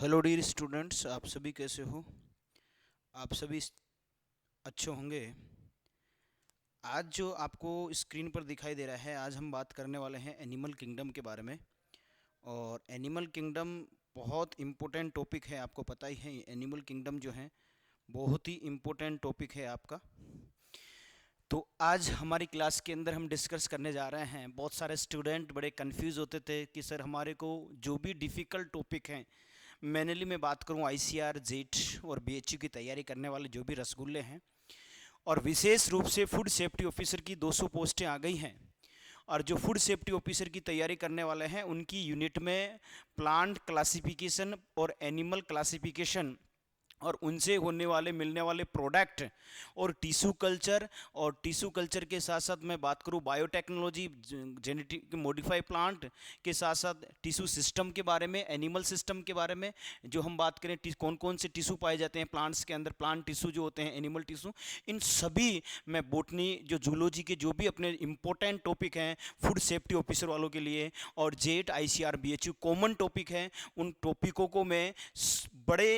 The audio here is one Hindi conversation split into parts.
हेलो डियर स्टूडेंट्स, आप सभी कैसे हो। आप सभी अच्छे होंगे। आज जो आपको स्क्रीन पर दिखाई दे रहा है, आज हम बात करने वाले हैं एनिमल किंगडम के बारे में। और एनिमल किंगडम बहुत इम्पोर्टेंट टॉपिक है, आपको पता ही है। एनिमल किंगडम जो है बहुत ही इम्पोर्टेंट टॉपिक है आपका। तो आज हमारी क्लास के अंदर हम डिस्कस करने जा रहे हैं। बहुत सारे स्टूडेंट बड़े कंफ्यूज होते थे कि सर हमारे को जो भी डिफ़िकल्ट टॉपिक हैं, मैनली मैं बात करूं आईसीआर, जेट और बीएचयू की तैयारी करने वाले जो भी रसगुल्ले हैं, और विशेष रूप से फूड सेफ्टी ऑफिसर की 200 पोस्टें आ गई हैं। और जो फूड सेफ्टी ऑफिसर की तैयारी करने वाले हैं उनकी यूनिट में प्लांट क्लासिफिकेशन और एनिमल क्लासिफिकेशन और उनसे होने वाले मिलने वाले प्रोडक्ट और टिश्यू कल्चर के साथ साथ मैं बात करूं बायोटेक्नोलॉजी, जेनेटिक मॉडिफाई प्लांट के साथ साथ टिश्यू सिस्टम के बारे में, एनिमल सिस्टम के बारे में। जो हम बात करें कौन कौन से टिश्यू पाए जाते हैं प्लांट्स के अंदर, प्लांट टिश्यू जो होते हैं, एनिमल टिश्यू, इन सभी मैं बोटनी जो जूलॉजी के जो भी अपने इंपॉर्टेंट टॉपिक हैं फूड सेफ्टी ऑफिसर वालों के लिए, और jet ICR BHU common topic हैं, उन टॉपिकों को मैं बड़े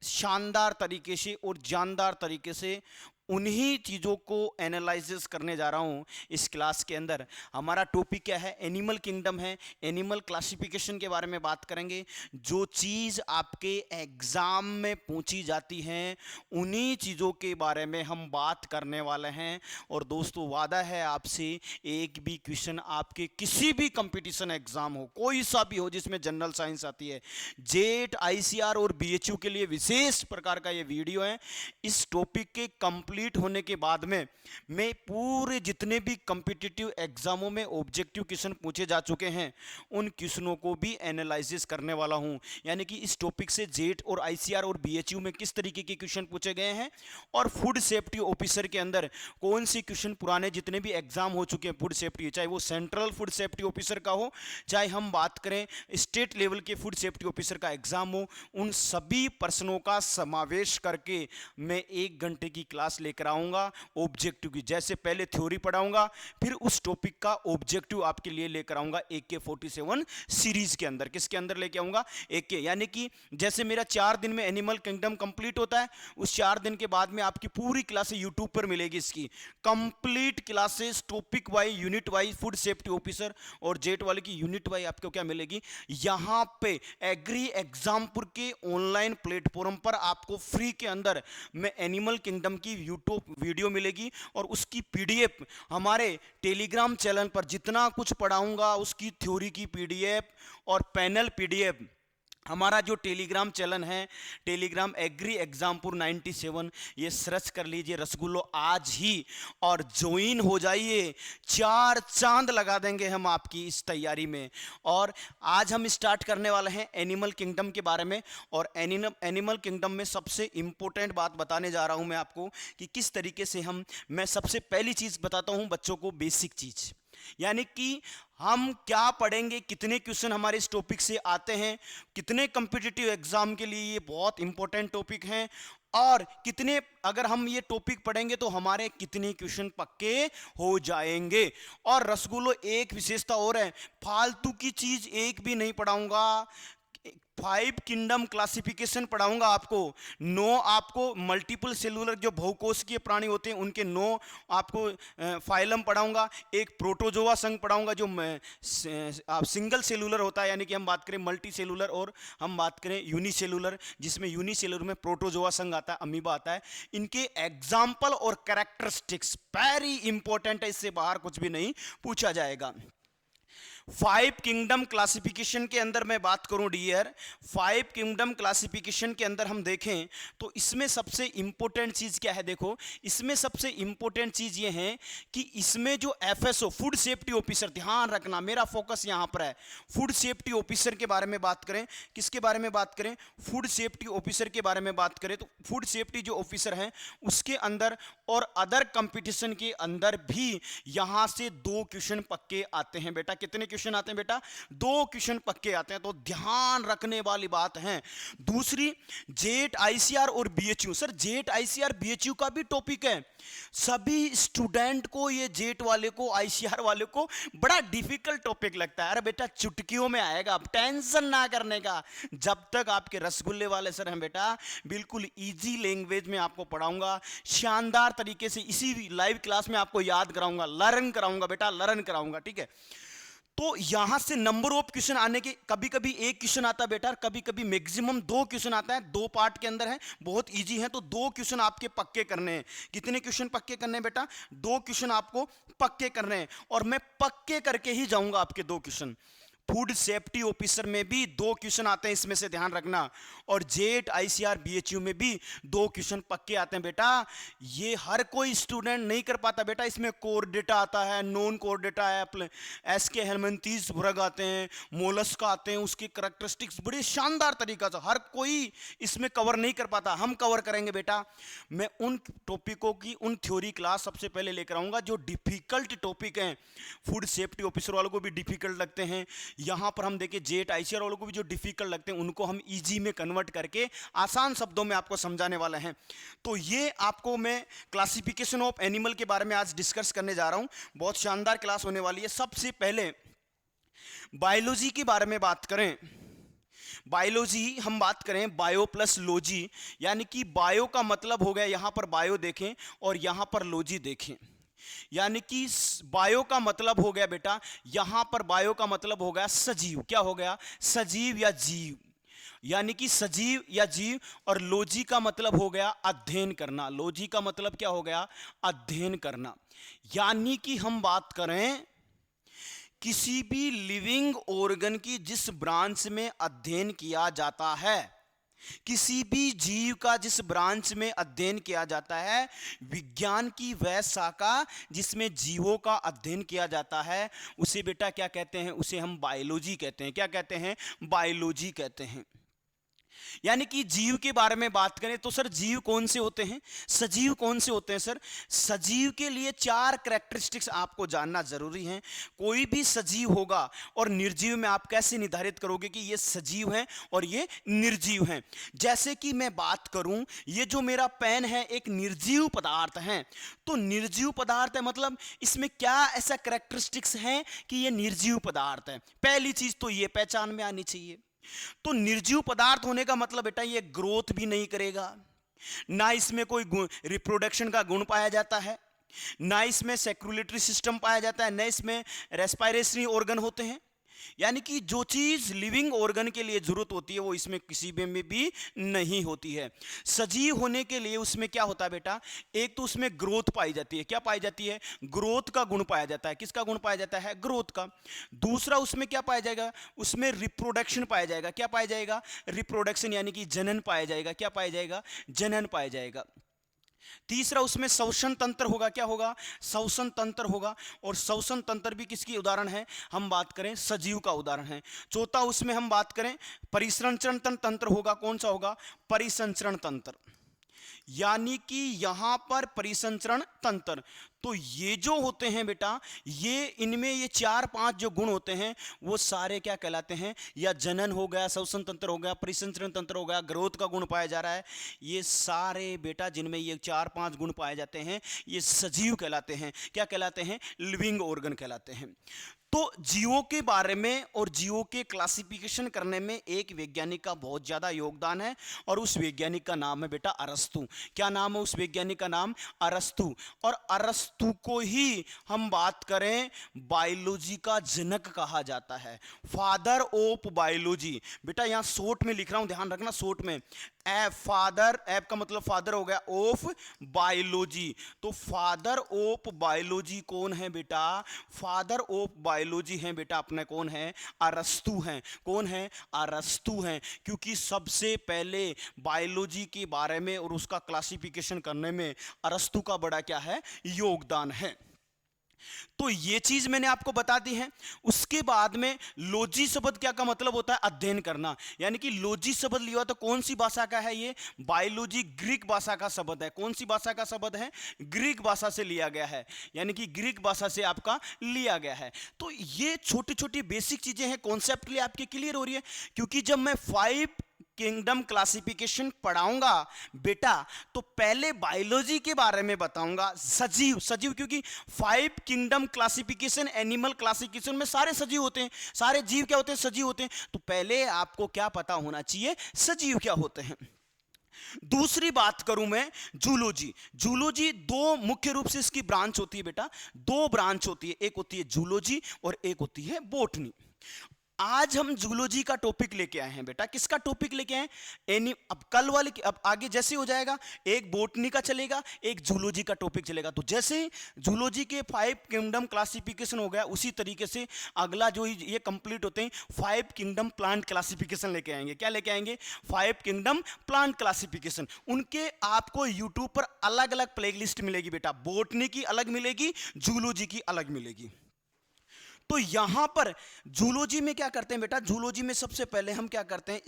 शानदार तरीके से और जानदार तरीके से उन्हीं चीज़ों को एनालिसिस करने जा रहा हूँ इस क्लास के अंदर। हमारा टॉपिक क्या है? एनिमल किंगडम है। एनिमल क्लासिफिकेशन के बारे में बात करेंगे। जो चीज़ आपके एग्ज़ाम में पूछी जाती हैं उन्हीं चीज़ों के बारे में हम बात करने वाले हैं। और दोस्तों, वादा है आपसे, एक भी क्वेश्चन आपके किसी भी कंपटीशन एग्ज़ाम हो, कोई सा भी हो जिसमें जनरल साइंस आती है, जेट आईसीआर और बीएचयू के लिए विशेष प्रकार का ये वीडियो है। इस टॉपिक के कंप्लीट होने के बाद में मैं पूरे जितने भी कॉम्पिटिटिव एग्जामों में ऑब्जेक्टिव क्वेश्चन पूछे जा चुके हैं उन क्वेश्चनों को भी एनालिसिस करने वाला हूं। यानी कि इस टॉपिक से जेट और आईसीआर और बीएचयू में किस तरीके के क्वेश्चन पूछे गए हैं, और फूड सेफ्टी ऑफिसर के अंदर कौन से क्वेश्चन पुराने जितने भी एग्जाम हो चुके हैं फूड सेफ्टी, चाहे वो सेंट्रल फूड सेफ्टी ऑफिसर का हो, चाहे हम बात करें स्टेट लेवल के फूड सेफ्टी ऑफिसर का एग्जाम हो, उन सभी प्रश्नों का समावेश करके मैं 1 घंटे की क्लास लेकर आऊंगा ऑब्जेक्टिव की। जैसे पहले थ्योरी पढ़ाऊंगा, फिर उस टॉपिक का ऑब्जेक्टिव आपके लिए लेकर आऊंगा AK47 सीरीज के अंदर। किसके अंदर लेके आऊंगा? AK। यानी कि जैसे मेरा 4 दिन में एनिमल किंगडम कंप्लीट होता है, उस 4 दिन के बाद में आपकी पूरी क्लासें यूट्यूब पर मिलेगी। इसकी complete classes topic wise, unit wise, food safety officer और जेट वाले की यूनिट वाइज आपको क्या मिलेगी, यहां पे एग्री एग्जामपुर के ऑनलाइन प्लेटफॉर्म पर आपको फ्री के अंदर मैं एनिमल किंगडम की यूट्यूब वीडियो मिलेगी, और उसकी पीडीएफ हमारे टेलीग्राम चैनल पर जितना कुछ पढ़ाऊंगा उसकी थ्योरी की पीडीएफ और पैनल पीडीएफ, हमारा जो टेलीग्राम चैनल है टेलीग्राम एग्री एग्जामपुर 97, ये सर्च कर लीजिए रसगुल्लो आज ही और ज्वाइन हो जाइए। 4 चांद लगा देंगे हम आपकी इस तैयारी में। और आज हम स्टार्ट करने वाले हैं एनिमल किंगडम के बारे में। और एनिमल किंगडम में सबसे इंपॉर्टेंट बात बताने जा रहा हूं मैं आपको कि किस तरीके से मैं सबसे पहली चीज़ बताता हूं बच्चों को, बेसिक चीज़, यानी कि हम क्या पढ़ेंगे, कितने क्वेश्चन हमारे इस टॉपिक से आते हैं, कितने कॉम्पिटिटिव एग्जाम के लिए ये बहुत इंपॉर्टेंट टॉपिक हैं, और कितने अगर हम ये टॉपिक पढ़ेंगे तो हमारे कितने क्वेश्चन पक्के हो जाएंगे। और रसगुल्लो एक विशेषता और है, फालतू की चीज एक भी नहीं पढ़ाऊंगा। 5 किंगडम क्लासिफिकेशन पढ़ाऊंगा आपको। 9 आपको मल्टीपल सेलुलर जो बहुकोशिकीय प्राणी होते हैं उनके 9 आपको फाइलम पढ़ाऊंगा। एक प्रोटोजोआ संघ पढ़ाऊंगा जो सिंगल सेलुलर होता है, यानी कि हम बात करें मल्टी सेलुलर, और हम बात करें यूनिसेलुलर जिसमें यूनिसेलुलर में प्रोटोजोआ संघ आता है, अमीबा आता है। इनके एग्जाम्पल और कैरेक्टरिस्टिक्स वेरी इंपॉर्टेंट है, इससे बाहर कुछ भी नहीं पूछा जाएगा। 5 किंगडम क्लासिफिकेशन के अंदर मैं बात करूं डियर, 5 किंगडम क्लासिफिकेशन के अंदर हम देखें तो इसमें सबसे इंपॉर्टेंट चीज क्या है? देखो, इसमें सबसे इंपॉर्टेंट चीज ये है कि इसमें जो FSO फूड सेफ्टी ऑफिसर, ध्यान रखना मेरा फोकस यहां पर है, फूड सेफ्टी ऑफिसर के बारे में बात करें। किसके बारे में बात करें? फूड सेफ्टी ऑफिसर के बारे में बात करें तो फूड सेफ्टी जो ऑफिसर है उसके अंदर और अदर कंपटीशन के अंदर भी यहां से 2 क्वेश्चन पक्के आते हैं। बेटा कितने क्वेश्चन क्वेश्चन आते हैं बेटा? 2 क्वेश्चन पक्के आते हैं, तो ध्यान रखने वाली बात है। दूसरी, जेट आईसीआर और BHU. Sir jet ICR BHU का भी टॉपिक है। सभी स्टूडेंट को, ये जेट वाले को, आईसीआर वाले को बड़ा डिफिकल्ट टॉपिक लगता है। अरे बेटा चुटकियों में आएगा, आप टेंशन ना करने का। जब तक आपके रसगुल्ले वाले सर हैं बेटा, बिल्कुल इजी लैंग्वेज में आपको पढ़ाऊंगा, शानदार तरीके से इसी लाइव क्लास में आपको याद कराऊंगा, लर्न कराऊंगा बेटा, लर्न कराऊंगा, ठीक है। तो यहां से नंबर ऑफ क्वेश्चन आने के, कभी कभी एक क्वेश्चन आता है बेटा, कभी कभी मैक्सिमम 2 क्वेश्चन आता है, 2 पार्ट के अंदर है, बहुत इजी है। तो 2 क्वेश्चन आपके पक्के करने हैं। कितने क्वेश्चन पक्के करने हैं बेटा? 2 क्वेश्चन आपको पक्के करने हैं, और मैं पक्के करके ही जाऊंगा आपके 2 क्वेश्चन। फूड सेफ्टी ऑफिसर में भी 2 क्वेश्चन आते हैं, इसमें से ध्यान रखना। और जेट आईसीआर बीएचयू में भी 2 क्वेश्चन पक्के आते हैं बेटा। ये हर कोई स्टूडेंट नहीं कर पाता बेटा। इसमें कोर डेटा आता है, नॉन कोर डेटा है, एसके हेलमिंथीज भुरग आते हैं, मोलस्क आते हैं, उसके करैक्टरिस्टिक्स बड़े शानदार तरीका से हर कोई इसमें कवर नहीं कर पाता। हम कवर करेंगे बेटा। मैं उन टॉपिकों की, उन थ्योरी क्लास सबसे पहले लेकर आऊंगा जो डिफिकल्ट टॉपिक हैं। फूड सेफ्टी ऑफिसर वालों को भी डिफिकल्ट लगते हैं, यहां पर हम देखें जेट आईसीआर वालों को भी जो डिफिकल्ट लगते हैं उनको हम इजी में कन्वर्ट करके आसान शब्दों में आपको समझाने वाले हैं। तो ये आपको मैं क्लासिफिकेशन ऑफ एनिमल के बारे में आज डिस्कस करने जा रहा हूं। बहुत शानदार क्लास होने वाली है। सबसे पहले बायोलॉजी के बारे में बात करें। बायोलॉजी हम बात करें, बायो प्लस लॉजी, यानी कि बायो का मतलब हो गया, यहां पर बायो देखें और यहां पर लॉजी देखें। यानी कि बायो का मतलब हो गया बेटा, यहां पर बायो का मतलब हो गया सजीव। क्या हो गया? सजीव या जीव, यानी कि सजीव या जीव। और लॉजी का मतलब हो गया अध्ययन करना। लॉजी का मतलब क्या हो गया? अध्ययन करना। यानी कि हम बात करें किसी भी लिविंग ऑर्गन की जिस ब्रांच में अध्ययन किया जाता है, किसी भी जीव का जिस ब्रांच में अध्ययन किया जाता है, विज्ञान की वह शाखा जिसमें जीवों का अध्ययन किया जाता है, उसे बेटा क्या कहते हैं? उसे हम बायोलॉजी कहते हैं। क्या कहते हैं? बायोलॉजी कहते हैं। यानी कि जीव के बारे में बात करें तो सर जीव कौन से होते हैं? सजीव कौन से होते हैं सर? सजीव के लिए 4 कैरेक्टरिस्टिक्स आपको जानना जरूरी है। कोई भी सजीव होगा, और निर्जीव में आप कैसे निर्धारित करोगे कि ये सजीव है और ये निर्जीव है? जैसे कि मैं बात करूं, ये जो मेरा पेन है एक निर्जीव पदार्थ है। तो निर्जीव पदार्थ है मतलब इसमें क्या ऐसा कैरेक्टरिस्टिक्स है कि ये निर्जीव पदार्थ है? पहली चीज तो ये पहचान में आनी चाहिए। तो निर्जीव पदार्थ होने का मतलब बेटा ये ग्रोथ भी नहीं करेगा, ना इसमें कोई रिप्रोडक्शन का गुण पाया जाता है, ना इसमें सर्कुलेटरी सिस्टम पाया जाता है, ना इसमें रेस्पिरेटरी ऑर्गन होते हैं। यानी कि जो चीज लिविंग ऑर्गन के लिए जरूरत होती है वो इसमें किसी में भी नहीं होती है। सजीव होने के लिए उसमें क्या होता है बेटा? एक तो उसमें ग्रोथ पाई जाती है। क्या पाई जाती है? ग्रोथ का गुण पाया जाता है। किसका गुण पाया जाता है? ग्रोथ का। दूसरा उसमें क्या पाया जाएगा? उसमें रिप्रोडक्शन पाया जाएगा। क्या पाया जाएगा? रिप्रोडक्शन, यानी कि जनन पाया जाएगा। क्या पाया जाएगा? जनन पाया जाएगा। तीसरा उसमें श्वसन तंत्र होगा। क्या होगा? श्वसन तंत्र होगा। और श्वसन तंत्र भी किसकी उदाहरण है? हम बात करें सजीव का उदाहरण है। चौथा उसमें हम बात करें परिसंचरण तंत्र होगा। कौन सा होगा? परिसंचरण तंत्र। यानी कि यहां पर परिसंचरण तंत्र। तो ये जो होते हैं बेटा, ये इनमें ये 4-5 जो गुण होते हैं वो सारे क्या कहलाते हैं? या जनन हो गया, श्वसन तंत्र हो गया, परिसंचरण तंत्र हो गया, ग्रोथ का गुण पाया जा रहा है, ये सारे बेटा जिनमें ये 4-5 गुण पाए जाते हैं ये सजीव कहलाते हैं। क्या कहलाते हैं? लिविंग ऑर्गन कहलाते हैं। तो जीवों के बारे में और जीवों के क्लासिफिकेशन करने में एक वैज्ञानिक का बहुत ज्यादा योगदान है, और उस वैज्ञानिक का नाम है बेटा अरस्तु। क्या नाम है उस वैज्ञानिक का? नाम अरस्तु। और अरस्तु को ही हम बात करें बायोलॉजी का जनक कहा जाता है, फादर ऑफ बायोलॉजी। बेटा यहां शॉर्ट में लिख रहा हूं, ध्यान रखना शॉर्ट में। एफ फादर, एफ का मतलब फादर हो गया, ऑफ बायोलॉजी। तो फादर ऑफ बायोलॉजी कौन है बेटा? फादर ऑफ बायोलॉजी है बेटा अपने कौन है? अरस्तु हैं। कौन है? अरस्तु हैं। क्योंकि सबसे पहले बायोलॉजी के बारे में और उसका क्लासिफिकेशन करने में अरस्तु का बड़ा क्या है? योगदान है। तो ये चीज मैंने आपको बता दी है। उसके बाद में लोजी शब्द क्या का मतलब होता है, अध्ययन करना, यानी कि लोजी शब्द लिया तो कौन सी भाषा का है ये, बायोलॉजी ग्रीक भाषा का शब्द है। कौन सी भाषा का शब्द है, ग्रीक भाषा से लिया गया है, यानी कि ग्रीक भाषा से आपका लिया गया है। तो ये छोटी छोटी बेसिक चीजें हैं, कॉन्सेप्ट लिए आपके क्लियर हो रही है। क्योंकि जब मैं 5 किंगडम क्लासिफिकेशन पढ़ाऊंगा बेटा, तो पहले बायोलॉजी के बारे में बताऊंगा, सजीव सजीव, क्योंकि 5 किंगडम क्लासिफिकेशन एनिमल क्लासिफिकेशन में सारे सजीव होते हैं, सारे जीव क्या होते हैं, सजीव होते हैं। तो पहले आपको क्या पता होना चाहिए, सजीव क्या होते हैं। दूसरी बात करूं मैं, जूलॉजी। जूलॉजी दो मुख्य रूप से इसकी ब्रांच होती है बेटा, दो ब्रांच होती है, एक होती है जूलॉजी और एक होती है बॉटनी। आज हम जूलॉजी का टॉपिक लेके आए हैं बेटा, किसका टॉपिक लेके आए हैं, अब कल वाले, अब आगे जैसे हो जाएगा, एक बॉटनी का चलेगा, एक जूलॉजी का टॉपिक चलेगा। तो जैसे जूलॉजी के 5 किंगडम क्लासिफिकेशन हो गया, उसी तरीके से अगला जो ये कंप्लीट होते हैं 5 किंगडम प्लांट क्लासिफिकेशन लेके आएंगे। क्या लेके आएंगे, 5 किंगडम प्लांट क्लासिफिकेशन। उनके आपको यूट्यूब पर अलग अलग प्लेलिस्ट मिलेगी बेटा, बॉटनी की अलग मिलेगी, जूलॉजी की अलग मिलेगी। तो यहां पर जूलॉजी में क्या करते हैं बेटा, जूलॉजी में सबसे पहले हम क्या करते हैं,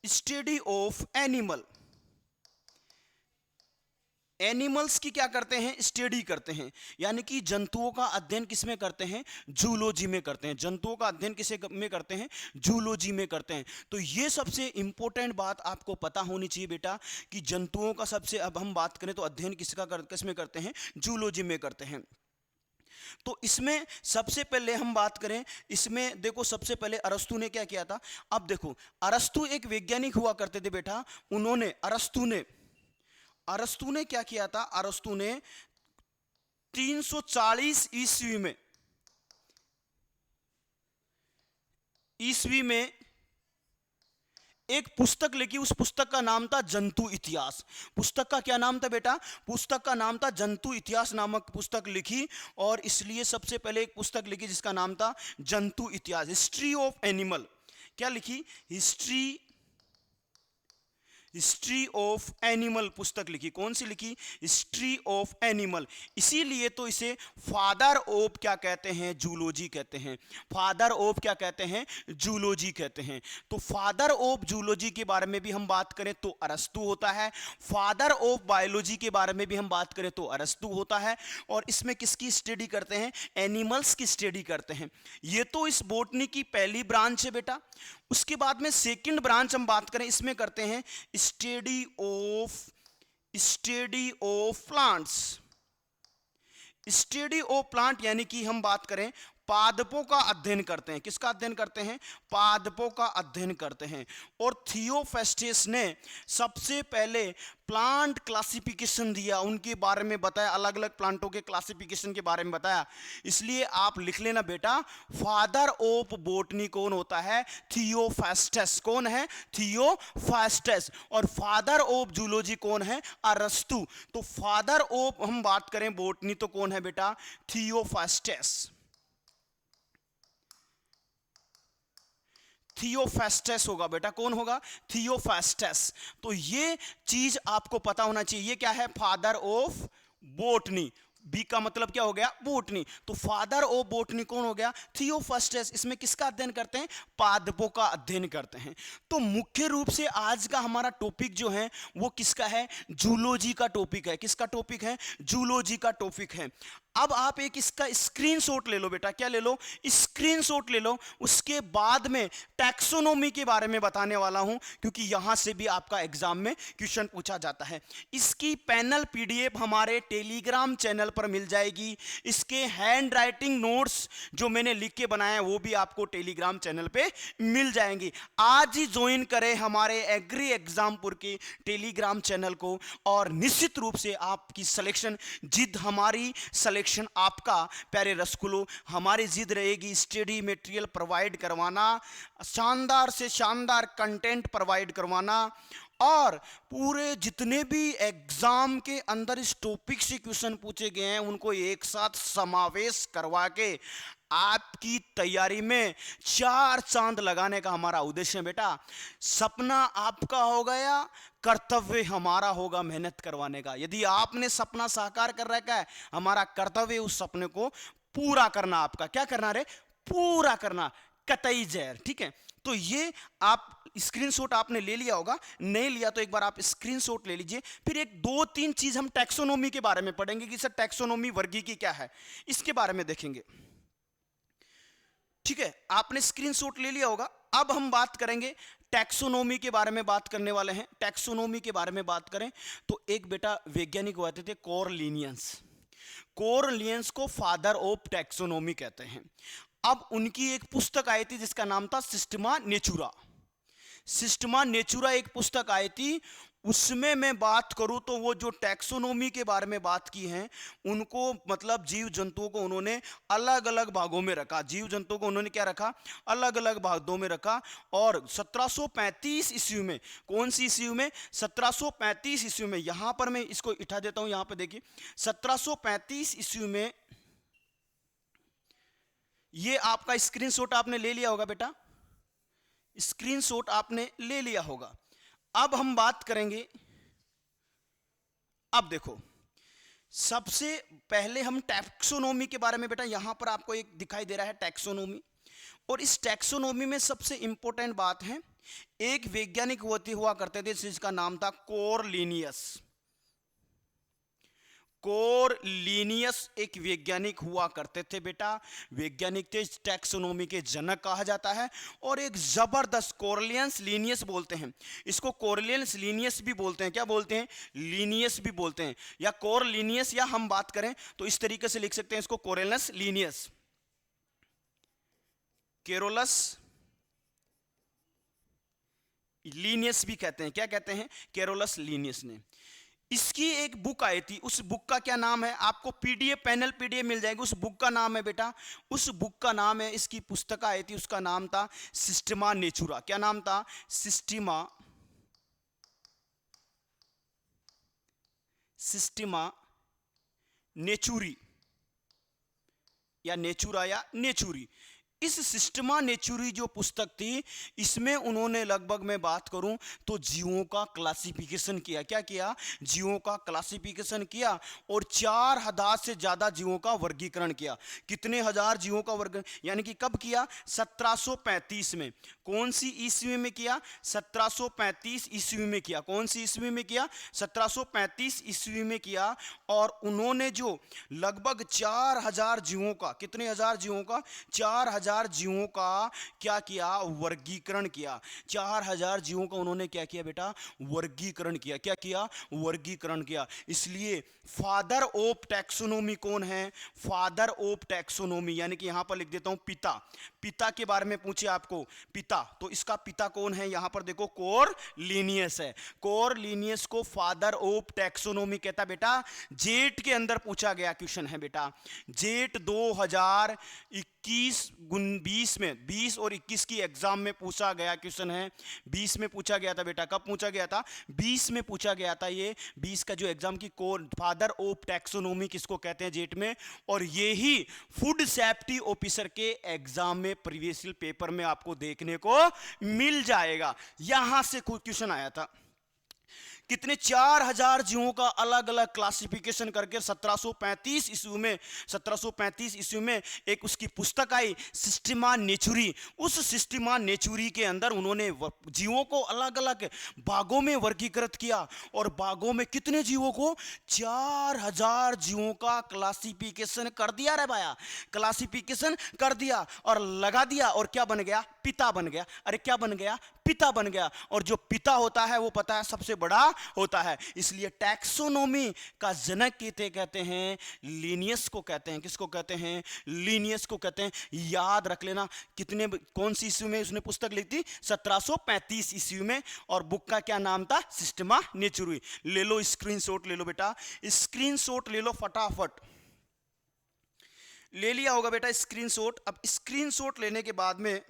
स्टडी ऑफ एनिमल, एनिमल्स की क्या करते हैं, स्टडी करते हैं। यानी कि जंतुओं का अध्ययन किसमें करते हैं, जूलॉजी में करते हैं। जंतुओं का अध्ययन किसे में करते हैं, जूलॉजी में करते हैं। तो ये सबसे इंपॉर्टेंट बात आपको पता होनी चाहिए बेटा, कि जंतुओं का सबसे, अब हम बात करें तो अध्ययन किसमें करते हैं, जूलॉजी में करते हैं। तो इसमें सबसे पहले हम बात करें, इसमें देखो सबसे पहले अरस्तु ने क्या किया था। अब देखो, अरस्तु एक वैज्ञानिक हुआ करते थे बेटा, उन्होंने अरस्तु ने क्या किया था, अरस्तु ने 340 ईस्वी में एक पुस्तक लिखी। उस पुस्तक का नाम था जंतु इतिहास। पुस्तक का क्या नाम था बेटा, पुस्तक का नाम था जंतु इतिहास नामक पुस्तक लिखी। और इसलिए सबसे पहले एक पुस्तक लिखी जिसका नाम था जंतु इतिहास, हिस्ट्री ऑफ एनिमल। क्या लिखी, हिस्ट्री ऑफ एनिमल पुस्तक लिखी। कौन सी लिखी, हिस्ट्री ऑफ एनिमल। इसीलिए तो इसे फादर ऑफ क्या कहते हैं, जूलॉजी कहते हैं। फादर ऑफ क्या कहते हैं, जूलॉजी कहते हैं। तो फादर ऑफ जूलॉजी के बारे में भी हम बात करें तो अरस्तु होता है। फादर ऑफ बायोलॉजी के बारे में भी हम बात करें तो अरस्तु होता है। और इसमें किसकी स्टडी करते हैं, एनिमल्स की स्टडी करते हैं। ये तो इस बॉटनी की पहली ब्रांच है बेटा। उसके बाद में सेकंड ब्रांच हम बात करें, इसमें करते हैं study of plants. Study of plant यानी कि हम बात करें पादपों का अध्ययन करते हैं। किसका अध्ययन करते हैं, पादपों का अध्ययन करते हैं। और थियोफेस्टस ने सबसे पहले प्लांट क्लासिफिकेशन दिया, उनके बारे में बताया, अलग अलग प्लांटों के क्लासिफिकेशन के बारे में बताया। इसलिए आप लिख लेना बेटा, फादर ऑफ बॉटनी कौन होता है, थियोफेस्टस। कौन है, थियोफेस्टस। और फादर ऑफ जूलॉजी कौन है, अरस्तु। तो फादर ऑफ हम बात करें बॉटनी तो कौन है बेटा, थियोफेस्टस। थियोफेस्टस होगा बेटा, कौन होगा, थियोफेस्टस। तो ये चीज आपको पता होना चाहिए। ये क्या है, फादर ऑफ बॉटनी। बी का मतलब क्या हो गया, बॉटनी। तो फादर ऑफ बॉटनी कौन हो गया, थियोफेस्टस। इसमें किसका अध्ययन करते हैं, पादपों का अध्ययन करते हैं। तो मुख्य रूप से आज का हमारा टॉपिक जो है वो किसका है, जूलॉजी का टॉपिक है। किसका टॉपिक है, जूलॉजी का टॉपिक है। अब आप एक इसका स्क्रीनशॉट ले लो बेटा, क्या ले लो, स्क्रीनशॉट ले लो। उसके बाद में टैक्सोनॉमी के बारे में बताने वाला हूं, क्योंकि यहां से भी आपका एग्जाम में क्वेश्चन पूछा जाता है। इसकी पैनल पीडीएफ हमारे टेलीग्राम चैनल पर मिल जाएगी। इसके हैंड राइटिंग नोट्स जो मैंने लिख के बनाए हैं वो भी आपको टेलीग्राम चैनल पे मिल जाएंगे। आज ही ज्वाइन करें हमारे एग्री एग्जामपुर के टेलीग्राम चैनल को, और निश्चित रूप से आपकी सिलेक्शन, जिद हमारी, सिलेक्शन आपका प्यारे रसगुल्लो, हमारी जिद रहेगी स्टडी मटेरियल प्रोवाइड करवाना, शानदार से शानदार कंटेंट प्रोवाइड करवाना, और पूरे जितने भी एग्जाम के अंदर इस टॉपिक से क्वेश्चन पूछे गए हैं उनको एक साथ समावेश करवा के आपकी तैयारी में 4 चांद लगाने का हमारा उद्देश्य है बेटा। सपना आपका हो गया, कर्तव्य हमारा होगा मेहनत करवाने का। यदि आपने सपना साकार कर रखा है, हमारा कर्तव्य उस सपने को पूरा करना। आपका क्या करना रे? पूरा करना, कतई जहर। ठीक है, तो ये आप स्क्रीनशॉट आपने ले लिया होगा, नहीं लिया तो एक बार आप स्क्रीनशॉट ले लीजिए। फिर एक 2-3 चीज हम टैक्सोनॉमी के बारे में पढ़ेंगे कि सर टैक्सोनॉमी वर्गीकी क्या है, इसके बारे में देखेंगे। ठीक है, आपने स्क्रीनशॉट ले लिया होगा। अब हम बात करेंगे टैक्सोनॉमी के बारे में, बात करने वाले हैं। टैक्सोनॉमी के बारे में बात करें तो एक बेटा वैज्ञानिक हुए थे कॉर्लिनियंस। कॉर्लिनियंस को फादर ऑफ टैक्सोनॉमी कहते हैं। अब उनकी एक पुस्तक आई थी जिसका नाम था सिस्टमा नेचुरा। सिस्टमा नेचुरा एक पुस्तक आई थी, उसमें मैं बात करूं तो वो जो टैक्सोनॉमी के बारे में बात की है, उनको मतलब जीव जंतुओं को उन्होंने अलग अलग भागों में रखा। जीव जंतुओं को उन्होंने क्या रखा? अलग अलग भागों में रखा। और 1735 ईस्वी में, कौन सी ईस्वी में? 1735 ईस्वी में। यहां पर मैं इसको उठा देता हूं, यहां पर देखिए 1735 ईस्वी में। ये आपका स्क्रीनशॉट आपने ले लिया होगा बेटा, स्क्रीनशॉट आपने ले लिया होगा। अब हम बात करेंगे, अब देखो सबसे पहले हम टैक्सोनॉमी के बारे में बेटा, यहां पर आपको एक दिखाई दे रहा है टैक्सोनॉमी। और इस टैक्सोनॉमी में सबसे इंपॉर्टेंट बात है, एक वैज्ञानिक हुआ करते थे जिसका नाम था कॉर्लिनियस। कॉर्लिनियस एक वैज्ञानिक हुआ करते थे बेटा, वैज्ञानिक थे, टैक्सोनॉमी के जनक कहा जाता है। और एक जबरदस्त कॉर्लियंस लीनियस बोलते हैं इसको, कॉर्लियंस लीनियस भी बोलते हैं। क्या बोलते हैं? लीनियस भी बोलते हैं, या कॉर्लिनियस, या हम बात करें तो इस तरीके से लिख सकते हैं इसको, कॉर्लियंस लीनियस, केरोलस लीनियस भी कहते हैं। क्या कहते हैं? केरोलस लीनियस ने। इसकी एक बुक आई थी, उस बुक का क्या नाम है? आपको पीडीएफ, पैनल पीडीएफ मिल जाएगी। उस बुक का नाम है बेटा, उस बुक का नाम है, इसकी पुस्तक आई थी, उसका नाम था सिस्टमा नेचुरा। क्या नाम था? सिस्टमा नेचुरी, या नेचुरा, या नेचुरी। इस सिस्टमा नेचुरी जो पुस्तक थी, इसमें उन्होंने लगभग मैं बात करूं तो जीवों का क्लासिफिकेशन किया। क्या किया? जीवों का क्लासिफिकेशन किया, और 4000 से ज्यादा जीवों का वर्गीकरण किया। कितने हजार जीवों का वर्ग, यानी कि कब किया? 1735 में। कौन सी ईस्वी में किया? 1735 ईस्वी में किया। कौन सी ईस्वी में किया? 1735 ईस्वी में किया। और उन्होंने जो लगभग 4000 जीवों का, कितने हजार जीवों का? 4000 जीवों का क्या किया? वर्गीकरण किया। 4000 जीवों का उन्होंने क्या किया बेटा? वर्गीकरण किया। क्या किया? वर्गीकरण किया। इसलिए फादर ऑफ टैक्सोनॉमी कौन है? फादर ऑफ टैक्सोनॉमी, यानी कि यहां पर लिख देता हूं पिता। पिता के बारे में पूछे आपको, पिता, तो इसका पिता कौन है? यहां पर देखो कॉर्लिनियस है। कॉर्लिनियस को फादर ऑफ टैक्सोनॉमी कहता बेटा। जेट के अंदर पूछा गया क्वेश्चन है बेटा, जेट 2021 20 में, 20 और 21 की एग्जाम में पूछा गया क्वेश्चन है। 20 में पूछा गया था बेटा। कब पूछा गया था? 20 में पूछा गया था। ये 20 का जो एग्जाम की फादर ऑफ टैक्सोनॉमी किसको कहते हैं जेट में? और ये ही फूड सेफ्टी ऑफिसर के एग्जाम में प्रीवियस पेपर में आपको देखने को मिल जाएगा। यहां से क्वेश्चन आया था। कितने? 4000 जीवों का अलग अलग क्लासिफिकेशन करके 1735 ईस्वी में, 1735 ईस्वी में एक उसकी पुस्तक आई सिस्टमा नेचुरी। उस सिस्टमा नेचुरी के अंदर उन्होंने जीवों को अलग अलग भागों में वर्गीकृत किया। और भागों में कितने जीवों को? 4000 जीवों का क्लासिफिकेशन कर दिया रे भाया, क्लासिफिकेशन कर दिया और लगा दिया। और क्या बन गया? पिता बन गया। अरे क्या बन गया? पिता बन गया। और जो पिता होता है वो पता है सबसे बड़ा होता है। इसलिए टैक्सोनॉमी का जनक कहते हैं लीनियस को कहते हैं। किसको कहते हैं? लीनियस को कहते हैं। याद रख लेना। कितने, कौन सी ईस्वी में उसने पुस्तक लिखी थी? 1735 ईस्वी में। और बुक का क्या नाम था? सिस्टमा नेचुरी। ले लो स्क्रीनशॉट, ले लो बेटा, स्क्रीनशॉट ले लो फटाफट। ले लिया होगा बेटा स्क्रीनशॉट। अब स्क्रीनशॉट लेने के बाद में,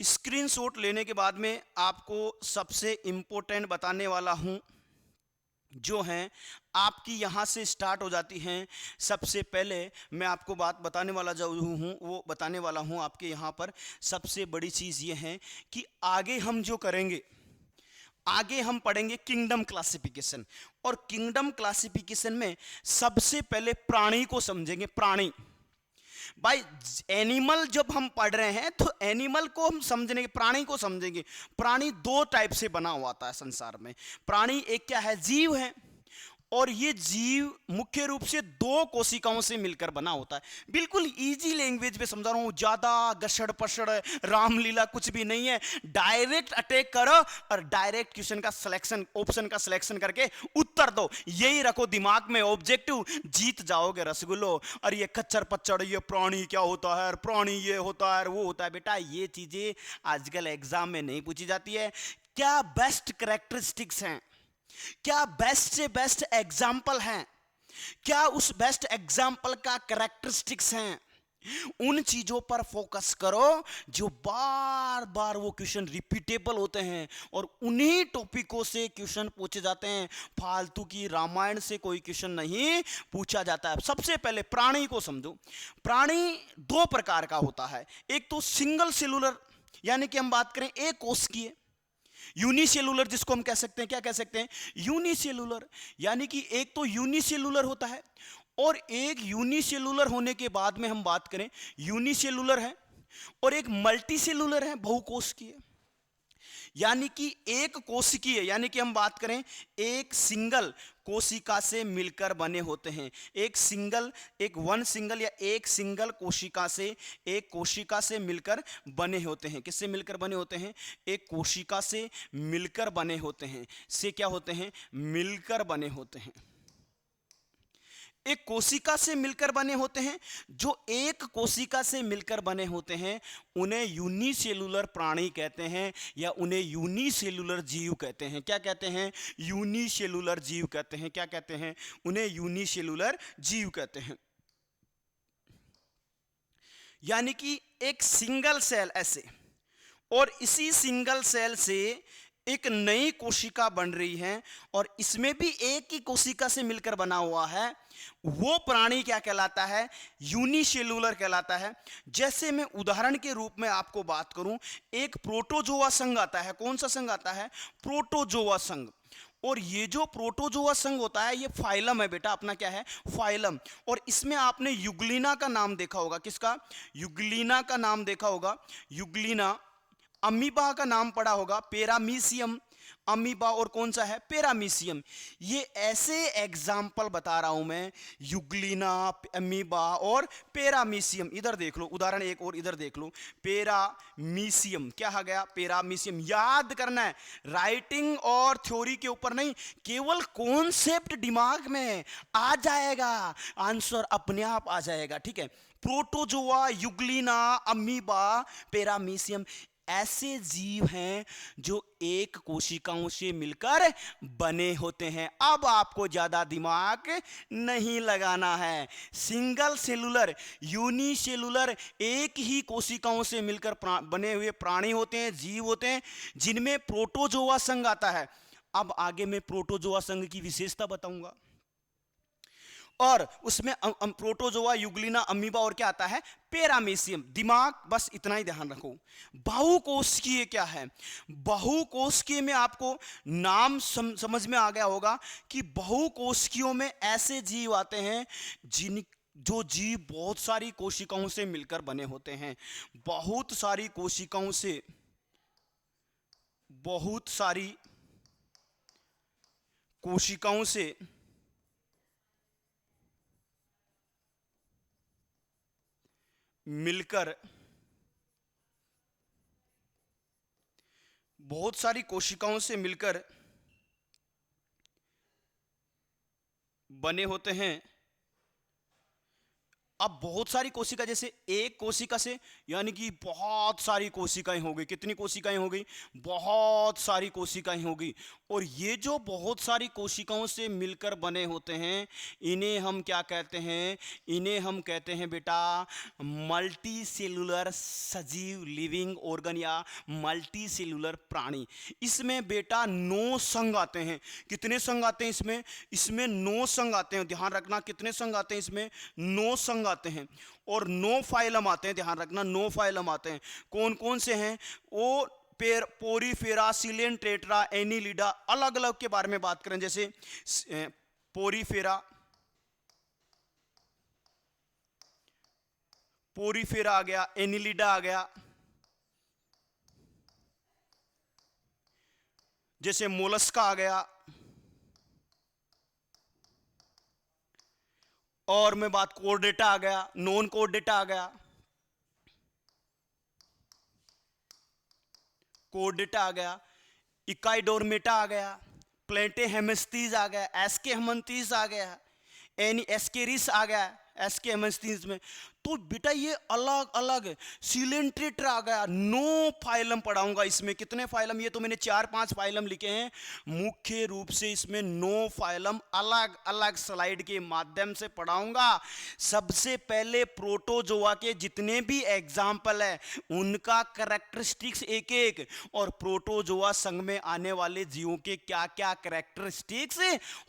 स्क्रीनशॉट लेने के बाद में आपको सबसे इंपॉर्टेंट बताने वाला हूं, जो है आपकी यहाँ से स्टार्ट हो जाती हैं। सबसे पहले मैं आपको बात बताने वाला जो हूँ वो बताने वाला हूँ आपके यहाँ पर। सबसे बड़ी चीज़ ये है कि आगे हम जो करेंगे, आगे हम पढ़ेंगे किंगडम क्लासिफिकेशन, और किंगडम क्लासिफिकेशन में सबसे पहले प्राणी को समझेंगे। प्राणी भाई, एनिमल जब हम पढ़ रहे हैं तो एनिमल को हम समझने, प्राणी को समझेंगे। प्राणी दो टाइप से बना हुआ था संसार में। प्राणी एक क्या है, जीव है, और ये जीव मुख्य रूप से दो कोशिकाओं से मिलकर बना होता है। बिल्कुल इजी लैंग्वेज में समझा रहा हूं, ज्यादा गशड़ पशड़ रामलीला कुछ भी नहीं है। डायरेक्ट अटैक करो और डायरेक्ट क्वेश्चन का सिलेक्शन, ऑप्शन का सिलेक्शन करके उत्तर दो, यही रखो दिमाग में ऑब्जेक्टिव, जीत जाओगे रसगुल्लो। और ये कच्चर पच्चड़, ये प्राणी क्या होता है, प्राणी ये होता है, वो होता है, बेटा ये चीजें आजकल एग्जाम में नहीं पूछी जाती है। क्या बेस्ट कैरेक्टरिस्टिक्स हैं, क्या बेस्ट से बेस्ट एग्जाम्पल हैं, क्या उस बेस्ट एग्जाम्पल का कैरेक्टरिस्टिक्स हैं, उन चीजों पर फोकस करो जो बार बार वो क्वेश्चन रिपीटेबल होते हैं, और उन्हीं टॉपिकों से क्वेश्चन पूछे जाते हैं। फालतू की रामायण से कोई क्वेश्चन नहीं पूछा जाता है। सबसे पहले प्राणी को समझो। प्राणी दो प्रकार का होता है। एक तो सिंगल सेलुलर, यानी कि हम बात करें एक कोशिकीय, यूनिसेलुलर जिसको हम कह सकते हैं, क्या कह सकते हैं, यूनिसेलुलर। यानी कि एक तो यूनिसेलुलर होता है, और एक यूनिसेलुलर होने के बाद में हम बात करें, यूनिसेलुलर है, और एक मल्टीसेलुलर है, बहुकोशिकीय। यानी कि एक कोशिकीय, यानी कि हम बात करें एक सिंगल कोशिका से मिलकर बने होते हैं। एक सिंगल, एक वन सिंगल या एक सिंगल कोशिका से, एक कोशिका से मिलकर बने होते हैं। किससे मिलकर बने होते हैं, एक कोशिका से मिलकर बने होते हैं। से क्या होते हैं, मिलकर बने होते हैं। एक कोशिका से मिलकर बने होते हैं। जो एक कोशिका से मिलकर बने होते हैं उन्हें यूनिसेलुलर प्राणी कहते हैं, या उन्हें यूनिसेलुलर जीव कहते हैं। क्या कहते हैं, यूनिसेलुलर जीव कहते हैं। क्या कहते हैं, उन्हें यूनिसेलुलर जीव कहते हैं। यानी कि एक सिंगल सेल ऐसे, और इसी सिंगल सेल से एक नई कोशिका बन रही है, और इसमें भी एक ही कोशिका से मिलकर बना हुआ है। वो प्राणी क्या कहलाता है, यूनिसेलुलर कहलाता है। जैसे मैं उदाहरण के रूप में आपको बात करूं, एक प्रोटोजोआ संघ आता है। कौन सा संघ आता है, प्रोटोजोआ संघ। और ये जो प्रोटोजोआ संघ होता है ये फाइलम है बेटा, अपना क्या है, फाइलम। और इसमें आपने युग्लिना का नाम देखा होगा। किसका, युग्लिना का नाम देखा होगा। युग्लिना, अमीबा का नाम पढ़ा होगा, पेरामीशियम, अमीबा, और कौन सा है, पेरामीशियम। ये ऐसे एग्जाम्पल बता रहा हूं मैं, युग्लिना, अमीबा और पेरामीशियम। इधर देख लो उदाहरण एक, और इधर देख लो पेरामीशियम। क्या आ गया, पेरामीशियम। याद करना है, राइटिंग और थ्योरी के ऊपर नहीं, केवल कॉन्सेप्ट दिमाग में आ जाएगा, आंसर अपने आप आ जाएगा। ठीक है, प्रोटोजोआ, युग्लिना, अमीबा, पेरामीशियम ऐसे जीव हैं जो एक कोशिकाओं से मिलकर बने होते हैं। अब आपको ज्यादा दिमाग नहीं लगाना है। सिंगल सेलुलर, यूनिसेलुलर, एक ही कोशिकाओं से मिलकर बने हुए प्राणी होते हैं, जीव होते हैं, जिनमें प्रोटोजोआ संघ आता है। अब आगे मैं प्रोटोजोआ संघ की विशेषता बताऊंगा, और उसमें प्रोटोजोआ, युग्लिना, अमीबा और क्या आता है, पेरामीशियम। दिमाग बस इतना ही ध्यान रखो। बहुकोशिकीय क्या है, बहुकोशिकीय में आपको नाम समझ में आ गया होगा कि बहुकोशिकीयों में ऐसे जीव आते हैं जो जीव बहुत सारी कोशिकाओं से मिलकर बने होते हैं। बहुत सारी कोशिकाओं से, बहुत सारी कोशिकाओं से मिलकर, बहुत सारी कोशिकाओं से मिलकर बने होते हैं। अब बहुत सारी कोशिका, जैसे एक कोशिका से यानी कि बहुत सारी कोशिकाएं हो गई। कितनी कोशिकाएं हो गई? बहुत सारी कोशिकाएं हो गई। और ये जो बहुत सारी कोशिकाओं से मिलकर बने होते हैं, इन्हें हम क्या कहते हैं? इन्हें हम कहते हैं बेटा मल्टी सेलुलर सजीव लिविंग ऑर्गन या मल्टी सेलुलर प्राणी। इसमें बेटा 9 संघ आते हैं। कितने संघ आते हैं इसमें? इसमें 9 संघ आते हैं। ध्यान रखना, कितने संघ आते हैं इसमें? 9 संघ आते हैं। और 9 फाइलम आते हैं। ध्यान रखना, 9 फाइलम आते हैं। कौन कौन से हैं वो? पोरीफेरा, सिलेंट्रेटा, एनिलिडा, अलग अलग के बारे में बात करें। जैसे पोरीफेरा, पोरीफेरा आ गया, एनिलिडा आ गया, जैसे मोलस्का आ गया। और मैं बात कोर्डेटा आ गया, नॉन कोर्डेटा आ गया, कोर्डेटा आ गया, इकाइडोर्मेटा आ गया, प्लेंटेहेमेस्तीज आ गया, एस्केहेमंथीज आ गया, एनी एस्केरिस आ गया एस्केहेमंथीज में। तो बेटा ये अलग अलग सिलेंट्रेटा आ गया। 9 फाइलम पढ़ाऊंगा इसमें। कितने फाइलम? ये तो मैंने 4-5 फाइलम लिखे हैं। मुख्य रूप से इसमें 9 फाइलम अलग अलग स्लाइड के माध्यम से पढ़ाऊंगा। सबसे पहले प्रोटोजोआ के जितने भी एग्जाम्पल है उनका कैरेक्टरिस्टिक्स एक एक, और प्रोटोजोआ संघ में आने वाले जीवों के क्या क्या कैरेक्टरिस्टिक्स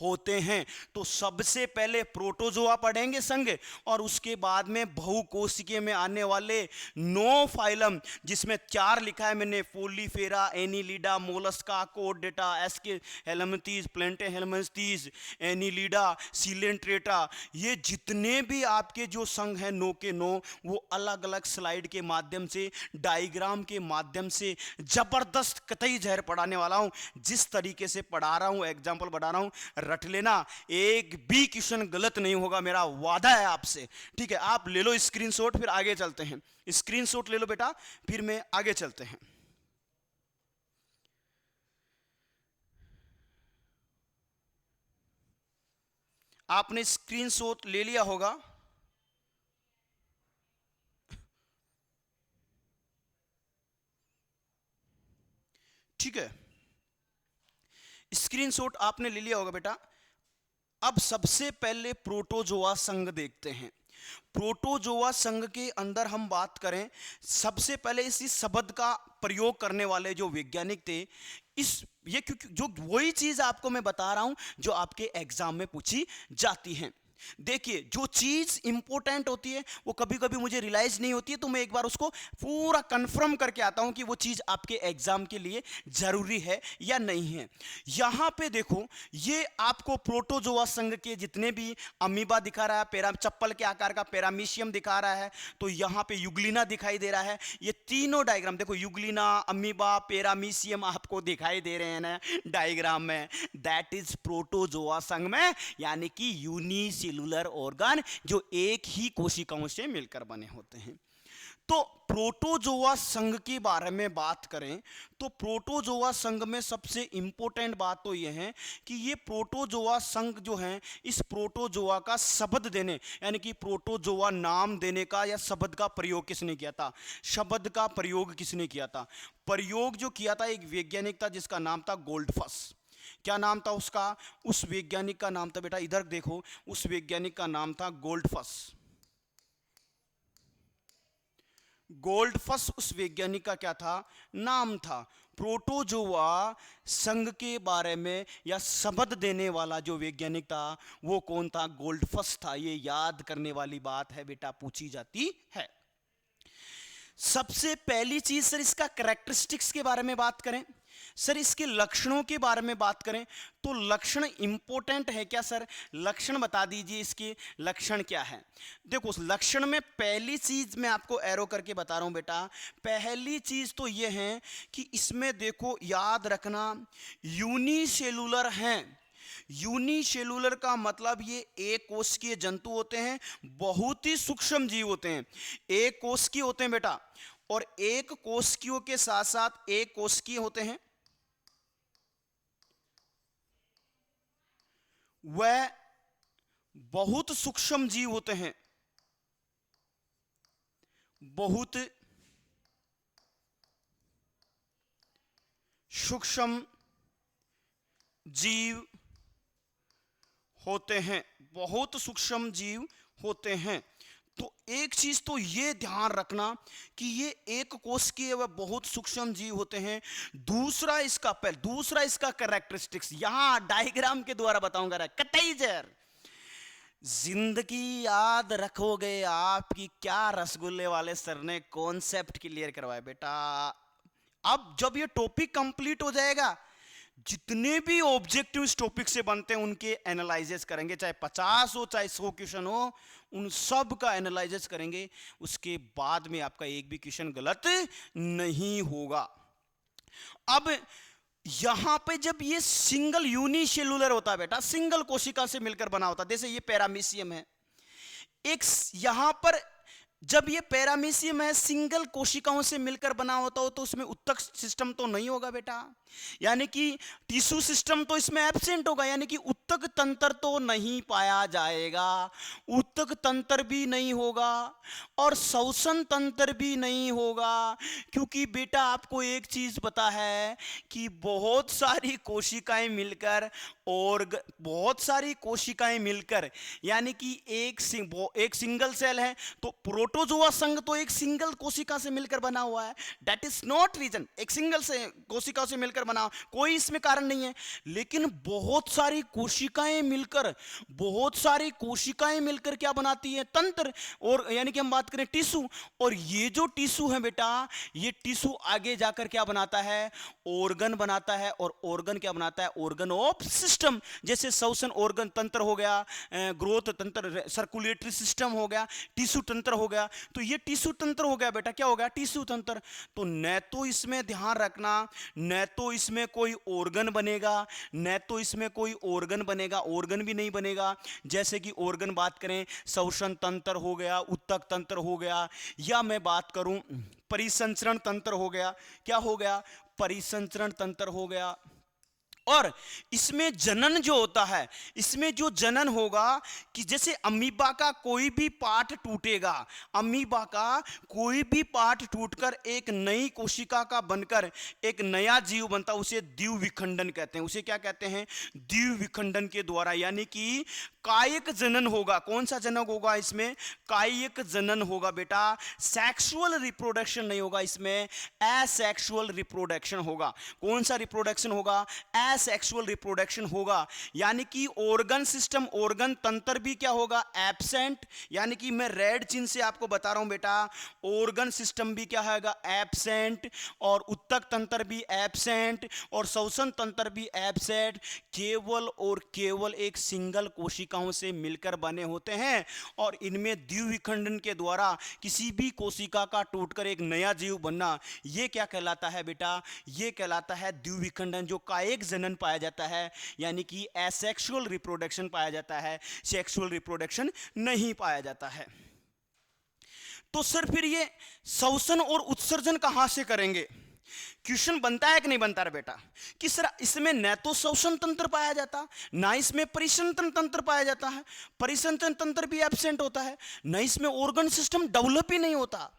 होते हैं। तो सबसे पहले प्रोटोजोआ पढ़ेंगे संघ, और उसके बाद में बहुकोशिकीय में आने वाले 9 फाइलम, जिसमें 4 लिखा है मैंने, Porifera, Annelida, Mollusca, Chordata, Aschelminthes, Platyhelminthes, Annelida, Coelenterata. ये जितने भी आपके जो संघ हैं 9 के 9, वो अलग अलग स्लाइड के माध्यम से, डायग्राम के माध्यम से जबरदस्त कतई जहर पढ़ाने वाला हूं। जिस तरीके से पढ़ा रहा हूं, एग्जाम्पल बता रहा हूं, रट लेना, एक भी क्वेश्चन गलत नहीं होगा, मेरा वादा है आपसे। ठीक है, आप ले लो स्क्रीनशॉट, फिर आगे चलते हैं। स्क्रीनशॉट ले लो बेटा, फिर मैं आगे चलते हैं। आपने स्क्रीनशॉट ले लिया होगा। ठीक है, स्क्रीनशॉट आपने ले लिया होगा बेटा। अब सबसे पहले प्रोटोजोआ संघ देखते हैं। प्रोटोजोआ संघ के अंदर हम बात करें, सबसे पहले इसी शब्द का प्रयोग करने वाले जो वैज्ञानिक थे, इस ये क्योंकि जो वही चीज आपको मैं बता रहा हूं जो आपके एग्जाम में पूछी जाती है। देखिए, जो चीज इंपॉर्टेंट होती है वो कभी कभी मुझे रियलाइज नहीं होती है, तो मैं एक बार उसको पूरा कंफर्म करके आता हूं कि वो चीज आपके एग्जाम के लिए जरूरी है या नहीं है। यहां पे देखो, ये आपको प्रोटोजोआ संघ के जितने भी अमीबा दिखा रहा है, चप्पल के आकार का पैरामीशियम दिखा रहा है, तो यहां पे युग्लिना दिखाई दे रहा है। ये तीनों डायग्राम देखो, युग्लिना, अमीबा, पैरामीशियम आपको दिखाई दे रहे हैं ना डायग्राम में, दैट इज प्रोटोजोआ संघ में, यानी कि यूनिसेलुलर ऑर्गन जो एक ही कोशिकाओं से मिलकर बने होते हैं। तो प्रोटोजोआ संघ के बारे में बात करें तो प्रोटोजोआ संघ में सबसे इंपॉर्टेंट बात तो यह है कि ये प्रोटोजोआ संघ जो है, इस प्रोटोजोआ का शब्द देने, यानी कि प्रोटोजोआ नाम देने का या शब्द का प्रयोग किसने किया था? शब्द का प्रयोग किसने किया था? प्रयोग जो किया था एक वैज्ञानिक था जिसका नाम था गोल्डफस। क्या नाम था उसका? उस वैज्ञानिक का नाम था बेटा, इधर देखो, उस वैज्ञानिक का नाम था गोल्डफस। गोल्डफस उस वैज्ञानिक का क्या था? नाम था। प्रोटोजोआ संघ के बारे में या शब्द देने वाला जो वैज्ञानिक था वो कौन था? गोल्डफस था। ये याद करने वाली बात है बेटा, पूछी जाती है। सबसे पहली चीज सर, इसका कैरेक्टरिस्टिक्स के बारे में बात करें, सर इसके लक्षणों के बारे में बात करें तो लक्षण इंपॉर्टेंट है क्या सर? लक्षण बता दीजिए, इसके लक्षण क्या है? देखो, लक्षण में पहली चीज मैं आपको एरो करके बता रहा हूं बेटा। पहली चीज तो यह है कि इसमें देखो, याद रखना, यूनिसेलुलर हैं। यूनिसेलुलर का मतलब ये एक कोशिकीय जंतु होते हैं, बहुत ही सूक्ष्म जीव होते हैं, एक कोशिकीय होते हैं बेटा, और एक कोशिकीयों के साथ साथ एक कोशिकीय होते हैं, वह बहुत सूक्ष्म जीव होते हैं। बहुत सूक्ष्म जीव होते हैं, बहुत सूक्ष्म जीव होते हैं। तो एक चीज तो ये ध्यान रखना कि ये एक कोशिकीय व बहुत सूक्ष्म जीव होते हैं। दूसरा इसका कैरेक्टरिस्टिक्स यहां डायग्राम के द्वारा बताऊंगा। कटाइजर जिंदगी याद रखोगे आपकी, क्या रसगुल्ले वाले सर ने कॉन्सेप्ट क्लियर करवाया बेटा। अब जब ये टॉपिक कंप्लीट हो जाएगा, जितने भी ऑब्जेक्टिव इस टॉपिक से बनते हैं उनके एनालिसिस करेंगे, चाहे 50 हो चाहे 100 क्वेश्चन हो, उन सब का एनालिसिस करेंगे। उसके बाद में आपका एक भी क्वेश्चन गलत नहीं होगा। अब यहां पे जब ये सिंगल यूनिसेलुलर होता है बेटा, सिंगल कोशिका से मिलकर बना होता है, जैसे ये पैरामीशियम है, एक यहां पर जब ये पैरामीशियम है सिंगल कोशिकाओं से मिलकर बना होता हो, तो उसमें उत्तक सिस्टम तो नहीं होगा बेटा, यानी कि टिश्यू सिस्टम तो इसमें एब्सेंट होगा, यानी कि उत्तक तंत्र तो नहीं पाया जाएगा, उत्तक तंत्र भी नहीं होगा और श्वसन तंत्र भी नहीं होगा। क्योंकि बेटा आपको एक चीज पता है कि बहुत सारी कोशिकाएं मिलकर यानी कि एक सिंगल सेल है, तो प्रोटोजोआ संघ तो एक सिंगल कोशिका से मिलकर बना हुआ है। दैट इज नॉट रीजन, एक सिंगल से कोशिका से मिलकर बना, कोई इसमें कारण नहीं है। लेकिन बहुत सारी कोशिकाएं मिलकर क्या बनाती है? तंत्र। और यानी कि हम बात करें टिश्यू, और ये जो टिश्यू है बेटा, ये टिश्यू आगे जाकर क्या बनाता है? ऑर्गन बनाता है। और ऑर्गन क्या बनाता है? Organ of system. जैसे श्वसन ऑर्गन तंत्र हो गया, ग्रोथ तंत्र, सर्कुलेटरी सिस्टम हो गया, टिश्यू तंत्र हो गया। तो ये टिश्यू तंत्र हो गया बेटा, क्या हो गया? टिश्यू तंत्र। तो न तो इसमें ध्यान रखना, न तो इसमें कोई ऑर्गन बनेगा, ऑर्गन भी नहीं बनेगा। जैसे कि ऑर्गन बात करें, श्वसन तंत्र हो गया, उत्तक तंत्र हो गया, या मैं बात करूं परिसंचरण तंत्र हो गया। क्या हो गया? परिसंचरण तंत्र हो गया। और इसमें जनन जो होता है, इसमें जो जनन होगा कि जैसे अमीबा का कोई भी पार्ट टूटेगा, अमीबा का कोई भी पार्ट टूटकर एक नई कोशिका का बनकर एक नया जीव बनता, उसे द्विविखंडन कहते हैं। उसे क्या कहते हैं? द्विविखंडन के द्वारा, यानी कि कायिक जनन होगा। कौन सा जनन होगा इसमें? कायिक जनन होगा बेटा। सेक्सुअल रिप्रोडक्शन नहीं होगा इसमें, एसेक्सुअल रिप्रोडक्शन होगा। कौन सा रिप्रोडक्शन होगा? एसेक्सुअल रिप्रोडक्शन होगा। यानी कि ऑर्गन सिस्टम, ऑर्गन तंत्र भी क्या होगा? एब्सेंट। यानी कि मैं रेड चिन्ह से आपको बता रहा हूं बेटा, ऑर्गन सिस्टम भी क्या होगा? एब्सेंट। और उत्तक तंत्र भी एब्सेंट, और श्वसन तंत्र भी एब्सेंट। केवल और केवल एक सिंगल कोशिकाओं से मिलकर बने होते हैं। और इनमें द्विविखंडन के द्वारा किसी भी कोशिका का टूटकर एक नया जीव बनना, यह क्या कहलाता है बेटा? यह कहलाता है द्विविखंडन, जो कायिक जनन पाया जाता है। यानी कि एसेक्सुअल रिप्रोडक्शन पाया जाता है, सेक्सुअल रिप्रोडक्शन नहीं पाया जाता है। तो सर फिर ये श्वसन और उत्सर्जन कहां से करेंगे? क्वेश्चन बनता है कि नहीं बनता रे बेटा, कि सर इसमें न तो श्वसन तंत्र पाया जाता, ना इसमें परिसंचरण तंत्र पाया जाता है, परिसंचरण तंत्र भी एब्सेंट होता है, न इसमें ऑर्गन सिस्टम डेवलप ही नहीं होता,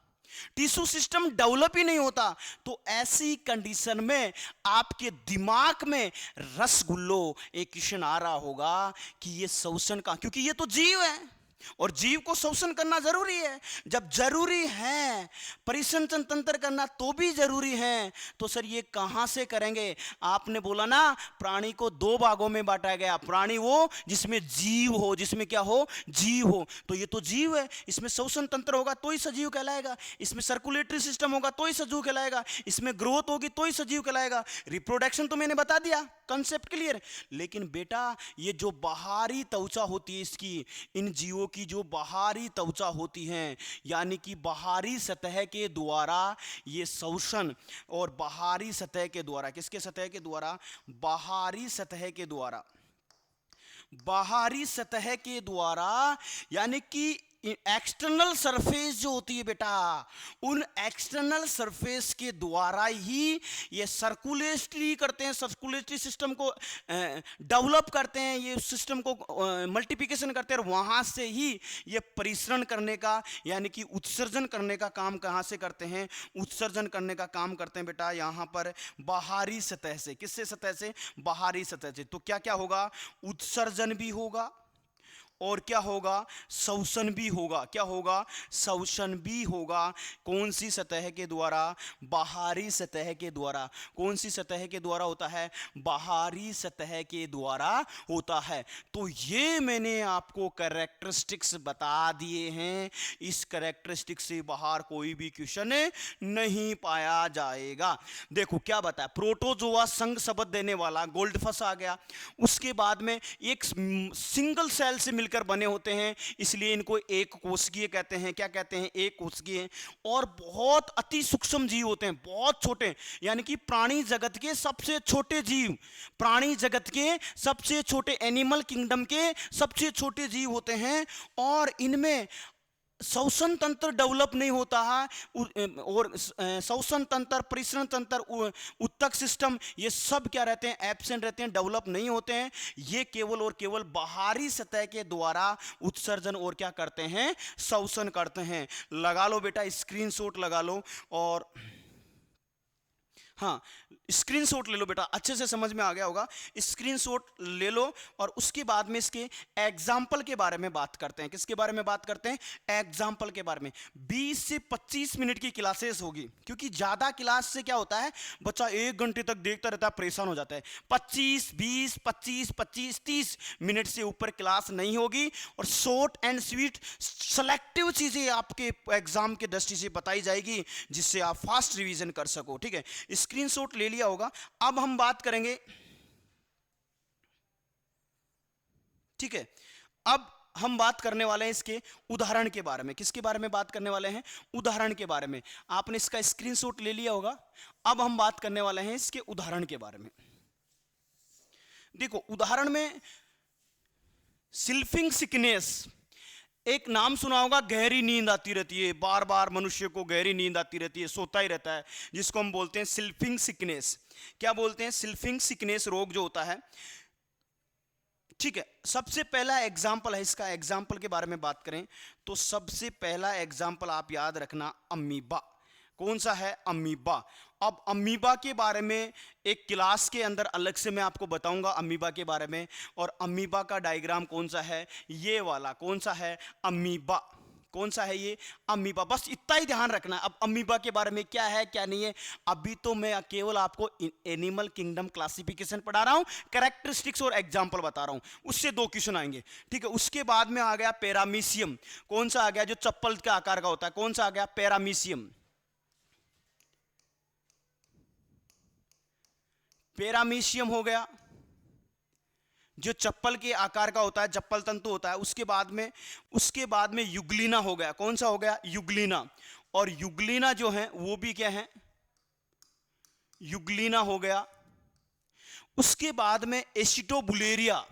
टिश्यू सिस्टम डेवलप ही नहीं होता। तो ऐसी कंडीशन में आपके दिमाग में रसगुल्लो एक क्वेश्चन आ रहा होगा कि ये श्वसन का, क्योंकि ये तो जीव है और जीव को श्वसन करना जरूरी है। जब जरूरी है परिसंचरण तंत्र करना तो भी जरूरी है, तो सर ये कहां से करेंगे? आपने बोला ना प्राणी को दो भागों में बांटा गया, प्राणी वो जिसमें जीव हो, जिसमें क्या हो? जीव हो। तो ये तो जीव है, इसमें श्वसन तंत्र होगा तो ही सजीव कहलाएगा, इसमें सर्कुलेटरी सिस्टम होगा तो ही सजीव कहलाएगा, इसमें ग्रोथ होगी तो ही सजीव कहलाएगा। रिप्रोडक्शन तो मैंने बता दिया, कंसेप्ट क्लियर। लेकिन बेटा ये जो बाहरी त्वचा होती है इसकी, इन जीवों की जो बाहरी त्वचा होती हैं, यानी कि बाहरी सतह के द्वारा ये श्वसन, और बाहरी सतह के द्वारा, किसके सतह के द्वारा? बाहरी सतह के द्वारा, बाहरी सतह के द्वारा, यानी कि एक्सटर्नल सरफेस जो होती है बेटा, उन एक्सटर्नल सरफेस के द्वारा ही ये सर्कुलेटरी करते हैं, सर्कुलेटरी सिस्टम को डेवलप करते हैं, ये सिस्टम को मल्टीप्लिकेशन करते हैं, और वहां से ही ये परिसरण करने का यानी कि उत्सर्जन करने का काम कहां से करते हैं? उत्सर्जन करने का काम करते हैं बेटा यहां पर बाहरी सतह से। किससे सतह से? बाहरी सतह से। तो क्या क्या होगा? उत्सर्जन भी होगा और क्या होगा? शोषण भी होगा। क्या होगा? शोषण भी होगा। कौन सी सतह के द्वारा? बाहरी सतह के द्वारा। कौन सी सतह के द्वारा होता है? बाहरी सतह के द्वारा होता है। तो ये मैंने आपको कैरेक्टरिस्टिक्स बता दिए हैं। इस कैरेक्टरिस्टिक्स से बाहर कोई भी क्वेश्चन नहीं पाया जाएगा। देखो क्या बताया, प्रोटोजोआ संघ शब्द देने वाला गोल्डफिश आ गया। उसके बाद में एक सिंगल सेल से मिलकर बने होते हैं, इसलिए इनको एक कोशिकीय कहते हैं। क्या कहते हैं? एक कोशिकीय। और बहुत अति सूक्ष्म जीव होते हैं, बहुत छोटे, यानी कि प्राणी जगत के सबसे छोटे जीव, प्राणी जगत के सबसे छोटे, एनिमल किंगडम के सबसे छोटे जीव होते हैं। और इनमें श्वसन तंत्र डेवलप नहीं होता है, और श्वसन तंत्र, परिसरण तंत्र, उत्तक सिस्टम, ये सब क्या रहते हैं? एब्सेंट रहते हैं, डेवलप नहीं होते हैं। ये केवल और केवल बाहरी सतह के द्वारा उत्सर्जन और क्या करते हैं? श्वसन करते हैं। लगा लो बेटा, स्क्रीनशॉट लगा लो, और हाँ स्क्रीनशॉट ले लो बेटा, अच्छे से समझ में आ गया होगा। स्क्रीनशॉट ले लो और उसके बाद में इसके एग्जाम्पल के बारे में बात करते हैं। किसके बारे में बात करते हैं? एग्जाम्पल के बारे में। 20 से 25 मिनट की क्लासेस होगी, क्योंकि ज्यादा क्लास से क्या होता है, बच्चा 1 घंटे तक देखता रहता है, परेशान हो जाता है। 25, 20, 25, 25, 30 मिनट से ऊपर क्लास नहीं होगी, और शॉर्ट एंड स्वीट सेलेक्टिव चीजें आपके एग्जाम के दृष्टि से बताई जाएगी, जिससे आप फास्ट रिवीजन कर सको। ठीक है, स्क्रीनशॉट ले लिया होगा। अब हम बात करेंगे, ठीक है, अब हम बात करने वाले हैं इसके उदाहरण के बारे में। किसके बारे में बात करने वाले हैं? उदाहरण के बारे में। आपने इसका स्क्रीनशॉट ले लिया होगा। अब हम बात करने वाले हैं इसके उदाहरण के बारे में। देखो उदाहरण में स्लीपिंग सिकनेस, एक नाम सुना होगा, गहरी नींद आती रहती है, बार बार मनुष्य को गहरी नींद आती रहती है, सोता ही रहता है, जिसको हम बोलते हैं स्लीपिंग सिकनेस। क्या बोलते हैं? स्लीपिंग सिकनेस रोग जो होता है। ठीक है, सबसे पहला एग्जाम्पल है इसका। एग्जाम्पल के बारे में बात करें तो सबसे पहला एग्जाम्पल आप याद रखना, अमीबा। कौन सा है? अमीबा। अब अमीबा के बारे में एक क्लास के अंदर अलग से मैं आपको बताऊंगा अमीबा के बारे में। और अमीबा का डायग्राम कौन सा है? ये वाला। कौन सा है? अमीबा। कौन सा है ये? अमीबा। बस इतना ही ध्यान रखना है। अब अमीबा के बारे में क्या है क्या नहीं है, अभी तो मैं केवल आपको एनिमल किंगडम क्लासिफिकेशन पढ़ा रहा हूं, कैरेक्टरिस्टिक्स और एग्जांपल बता रहा हूं, उससे 2 क्वेश्चन आएंगे। ठीक है, उसके बाद में आ गया पैरामीशियम। कौन सा आ गया? जो चप्पल के आकार का होता है। कौन सा आ गया? पैरामीशियम। पैरामीशियम हो गया, जो चप्पल के आकार का होता है, चप्पल तंतु होता है। उसके बाद में युग्लिना हो गया। कौन सा हो गया? युग्लिना। और युग्लिना जो है वो भी क्या है? युग्लिना हो गया। उसके बाद में एसिटोबुलेरिया।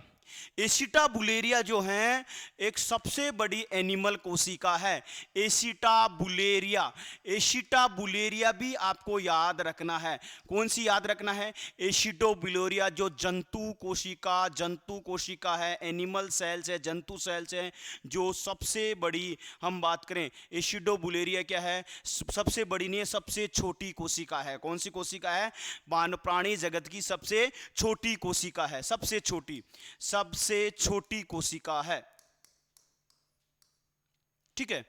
एसिटाबुलेरिया जो है एक सबसे बड़ी एनिमल कोशिका है। एसिटाबुलेरिया। एसिटाबुलेरिया भी आपको याद रखना है। कौन सी याद रखना है? एसिटोबुलेरिया, जो जंतु कोशिका है, एनिमल सेल्स है, जंतु सेल्स है, जो सबसे बड़ी हम बात करें, एसिटोबुलेरिया क्या है? सबसे बड़ी नहीं है, सबसे छोटी कोशिका है। कौन सी कोशिका है? प्राणी जगत की सबसे छोटी कोशिका है। सबसे छोटी कोशिका है। ठीक है,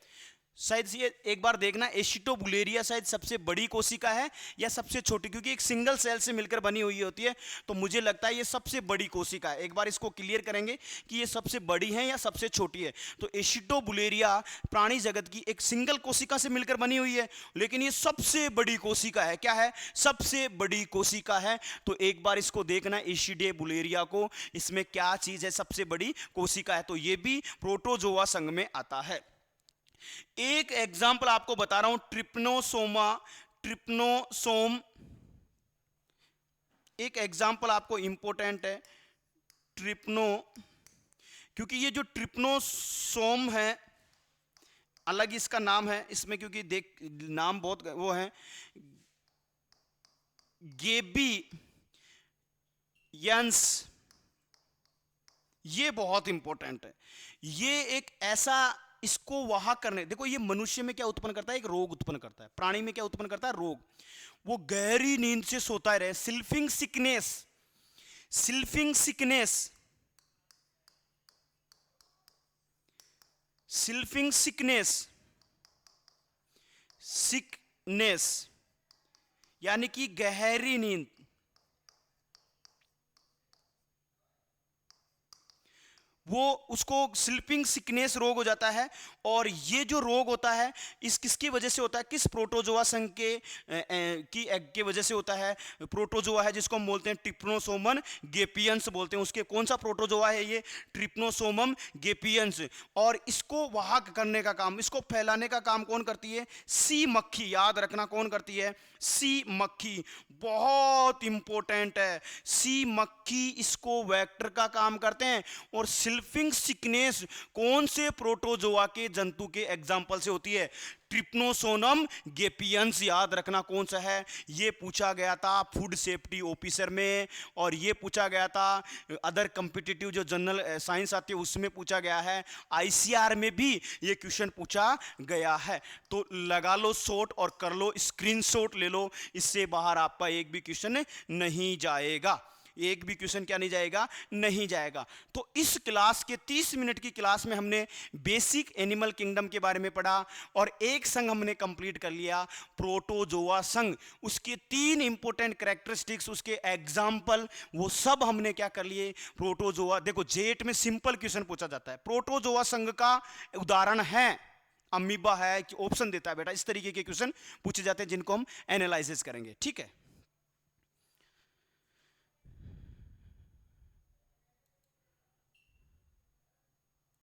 शायद ये एक बार देखना, एसिटोबुलेरिया शायद सबसे बड़ी कोशिका है या सबसे छोटी, क्योंकि एक सिंगल सेल से मिलकर बनी हुई होती है, तो मुझे लगता है ये सबसे बड़ी कोशिका है। एक बार इसको क्लियर करेंगे कि ये सबसे बड़ी है या सबसे छोटी है। तो एसिटोबुलेरिया प्राणी जगत की एक सिंगल कोशिका से मिलकर बनी हुई है, लेकिन ये सबसे बड़ी कोशिका है। क्या है? सबसे बड़ी कोशिका है। तो एक बार इसको देखना, एसिटोबुलेरिया को, इसमें क्या चीज है? सबसे बड़ी कोशिका है। तो ये भी प्रोटोजोआ संघ में आता है। एक एग्जाम्पल आपको बता रहा हूं, ट्रिप्नोसोम। एक एग्जाम्पल आपको इंपॉर्टेंट है, क्योंकि ये जो ट्रिप्नोसोम है अलग इसका नाम है इसमें, क्योंकि देख नाम बहुत वो है, गेबियंस। ये बहुत इंपॉर्टेंट है। ये एक ऐसा, इसको वहां करने, देखो ये मनुष्य में क्या उत्पन्न करता है, एक रोग उत्पन्न करता है। प्राणी में क्या उत्पन्न करता है, रोग। वो गहरी नींद से सोता रहे, sleeping sickness, sleeping sickness, sleeping sickness, sickness यानी कि गहरी नींद। वो उसको स्लीपिंग सिकनेस रोग हो जाता है। और ये जो रोग होता है इस किसकी वजह से होता है, किस प्रोटोजोआ संघ के की एग के वजह से होता है। प्रोटोजोआ है जिसको हम बोलते हैं ट्रिप्नोसोमम गेपियंस बोलते हैं, उसके कौन सा प्रोटोजोआ है ये, ट्रिप्नोसोमम गेपियंस। और इसको वाहक करने का काम, इसको फैलाने का काम कौन करती है, सी मक्खी। याद रखना कौन करती है, सी मक्खी। बहुत इंपॉर्टेंट है, सी मक्खी इसको वेक्टर का काम करते हैं। और स्लीपिंग सिकनेस कौन से प्रोटोजोआ के जंतु के एग्जाम्पल से होती है, ट्रिप्नोसोमम गेपियंस। याद रखना कौन सा है, ये पूछा गया था फूड सेफ्टी ऑफिसर में, और ये पूछा गया था अदर कॉम्पिटिटिव जो जनरल साइंस आती है उसमें पूछा गया है, आईसीआर में भी ये क्वेश्चन पूछा गया है। तो लगा लो शॉट और कर लो स्क्रीनशॉट ले लो, इससे बाहर आपका एक भी क्वेश्चन नहीं जाएगा, एक भी क्वेश्चन क्या नहीं जाएगा, नहीं जाएगा। तो इस क्लास के 30 मिनट की क्लास में हमने बेसिक एनिमल किंगडम के बारे में पढ़ा, और एक संघ हमने कंप्लीट कर लिया, प्रोटोजोआ संघ। उसके 3 इंपॉर्टेंट कैरेक्टरिस्टिक्स, उसके एग्जाम्पल, वो सब हमने क्या कर लिए। प्रोटोजोआ, देखो जेट में सिंपल क्वेश्चन पूछा जाता है, प्रोटोजोआ संघ का उदाहरण है अमीबा है, कि ऑप्शन देता है बेटा, इस तरीके के क्वेश्चन पूछे जाते हैं जिनको हम एनालिसिस करेंगे। ठीक है।